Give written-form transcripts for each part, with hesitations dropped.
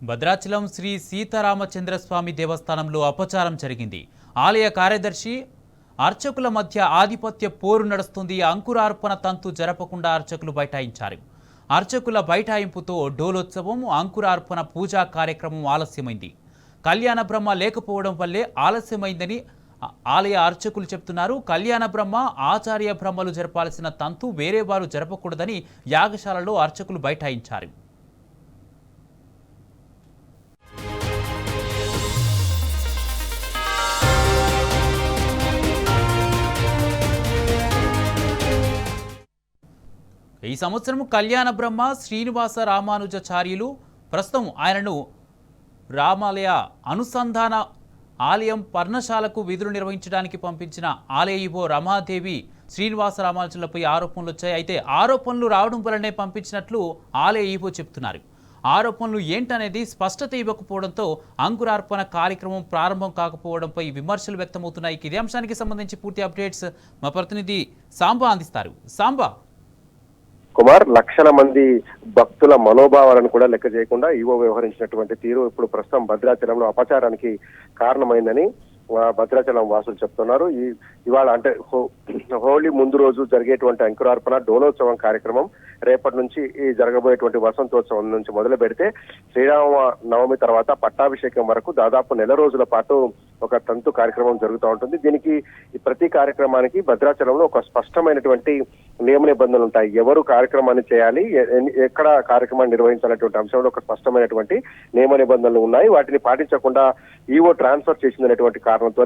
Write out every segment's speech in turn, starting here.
భద్రాచలం శ్రీ సీతారామచంద్రస్వామి దేవస్థానంలో అపచారం జరిగింది. ఆలయ కార్యదర్శి అర్చకుల మధ్య ఆధిపత్య పోరు నడుస్తుంది. అంకురార్పణ తంతు జరపకుండా అర్చకులు బైఠాయించారు. అర్చకుల బైఠాయింపుతో డోలోత్సవం, అంకురార్పణ పూజా కార్యక్రమం ఆలస్యమైంది. కళ్యాణ బ్రహ్మ లేకపోవడం వల్లే ఆలస్యమైందని ఆలయ అర్చకులు చెప్తున్నారు. కళ్యాణ బ్రహ్మ, ఆచార్య బ్రహ్మలు జరపాల్సిన తంతు వేరే వారు జరపకూడదని యాగశాలలో అర్చకులు బైఠాయించారు. ఈ సంవత్సరం కళ్యాణ బ్రహ్మ శ్రీనివాస రామానుజాచార్యులు ప్రస్తుతం ఆయనను రామాలయ అనుసంధాన ఆలయం పర్ణశాలకు విధులు నిర్వహించడానికి పంపించిన ఆలయ ఈవో రమాదేవి శ్రీనివాస రామానుజులపై ఆరోపణలు వచ్చాయి. అయితే ఆరోపణలు రావడం వల్లనే పంపించినట్లు ఆలయ ఈవో చెప్తున్నారు. ఆరోపణలు ఏంటనేది స్పష్టత ఇవ్వకపోవడంతో అంకురార్పణ కార్యక్రమం ప్రారంభం కాకపోవడంపై విమర్శలు వ్యక్తమవుతున్నాయి. ఇదే అంశానికి సంబంధించి పూర్తి అప్డేట్స్ మా ప్రతినిధి సాంబా అందిస్తారు. సాంబా, కుమార్, లక్షల మంది భక్తుల మనోభావాలను కూడా లెక్క చేయకుండా ఈవో వ్యవహరించినటువంటి తీరు ఇప్పుడు ప్రస్తుతం భద్రాచలంలో అపచారానికి కారణమైందని భద్రాచలం వాసులు చెప్తున్నారు. ఇవాళ అంటే హోలీ ముందు రోజు జరిగేటువంటి అంకురార్పణ డోలోత్సవం కార్యక్రమం రేపటి నుంచి ఈ జరగబోయేటువంటి వసంతోత్సవం నుంచి మొదలు పెడితే శ్రీరామ నవమి తర్వాత పట్టాభిషేకం వరకు దాదాపు నెల రోజుల పాటు ఒక తంతు కార్యక్రమం జరుగుతూ ఉంటుంది. దీనికి ప్రతి కార్యక్రమానికి భద్రాచలంలో ఒక స్పష్టమైనటువంటి నియమ నిబంధనలు ఉంటాయి. ఎవరు కార్యక్రమాన్ని చేయాలి, ఎక్కడ కార్యక్రమాన్ని నిర్వహించాలనేటువంటి అంశంలో ఒక స్పష్టమైనటువంటి నియమ నిబంధనలు ఉన్నాయి. వాటిని పాటించకుండా ఈవో ట్రాన్స్ఫర్ చేసిందనేటువంటి కారణంతో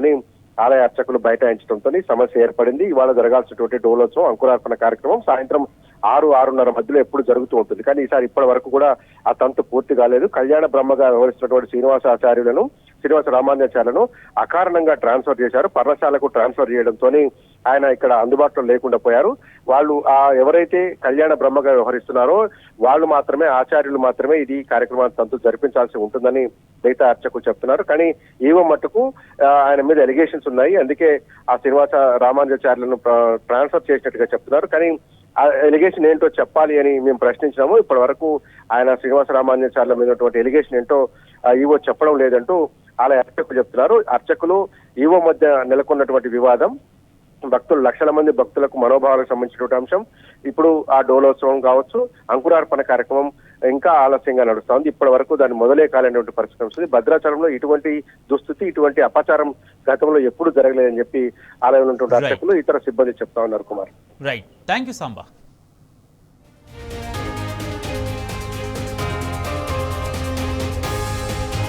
ఆలయ అర్చకులు బైఠాయించడంతో సమస్య ఏర్పడింది. ఇవాళ జరగాల్సినటువంటి డోలోత్సవం అంకురార్పణ కార్యక్రమం సాయంత్రం 6-6:30 మధ్యలో ఎప్పుడు జరుగుతూ ఉంటుంది. కానీ ఈసారి ఇప్పటి వరకు కూడా ఆ తంతు పూర్తి కాలేదు. కళ్యాణ బ్రహ్మగా వ్యవహరిస్తున్నటువంటి శ్రీనివాస రామానుజాచార్యులను అకారణంగా ట్రాన్స్ఫర్ చేశారు. పర్ణశాలకు ట్రాన్స్ఫర్ చేయడంతో ఆయన ఇక్కడ అందుబాటులో లేకుండా పోయారు. వాళ్ళు ఎవరైతే కళ్యాణ బ్రహ్మగా వ్యవహరిస్తున్నారో వాళ్ళు మాత్రమే, ఆచార్యులు మాత్రమే ఇది కార్యక్రమాన్ని తంతు జరిపించాల్సి ఉంటుందని మిగతా అర్చకులు చెప్తున్నారు. కానీ ఈవో మట్టుకు ఆయన మీద ఎలిగేషన్స్ ఉన్నాయి. అందుకే ఆ శ్రీనివాస రామానుజాచార్యులను ట్రాన్స్ఫర్ చేసినట్టుగా చెప్తున్నారు. కానీ ఆ ఎలిగేషన్ ఏంటో చెప్పాలి అని మేము ప్రశ్నించినాము. ఇప్పటి వరకు ఆయన శ్రీనివాస రామానుజాచార్యుల మీద ఎలిగేషన్ ఏంటో ఈవో చెప్పడం లేదంటూ ఆలయ అర్చకులు చెప్తున్నారు. అర్చకులు ఈవో మధ్య నెలకొన్నటువంటి వివాదం, భక్తులు, లక్షల మంది భక్తులకు మనోభావాలకు సంబంధించినటువంటి అంశం, ఇప్పుడు ఆ డోలోత్సవం కావచ్చు, అంకురార్పణ కార్యక్రమం ఇంకా ఆలస్యంగా నడుస్తోంది. ఇప్పటి వరకు దాన్ని మొదలే కాలేనటువంటి పరిస్థితి వస్తుంది. భద్రాచలంలో ఇటువంటి దుస్థితి, ఇటువంటి అపచారం గతంలో ఎప్పుడు జరగలేదని చెప్పి ఆలయంలో ఉన్నటువంటి అర్చకులు, ఇతర సిబ్బంది చెప్తా ఉన్నారు. Kumar, right, thank you Samba.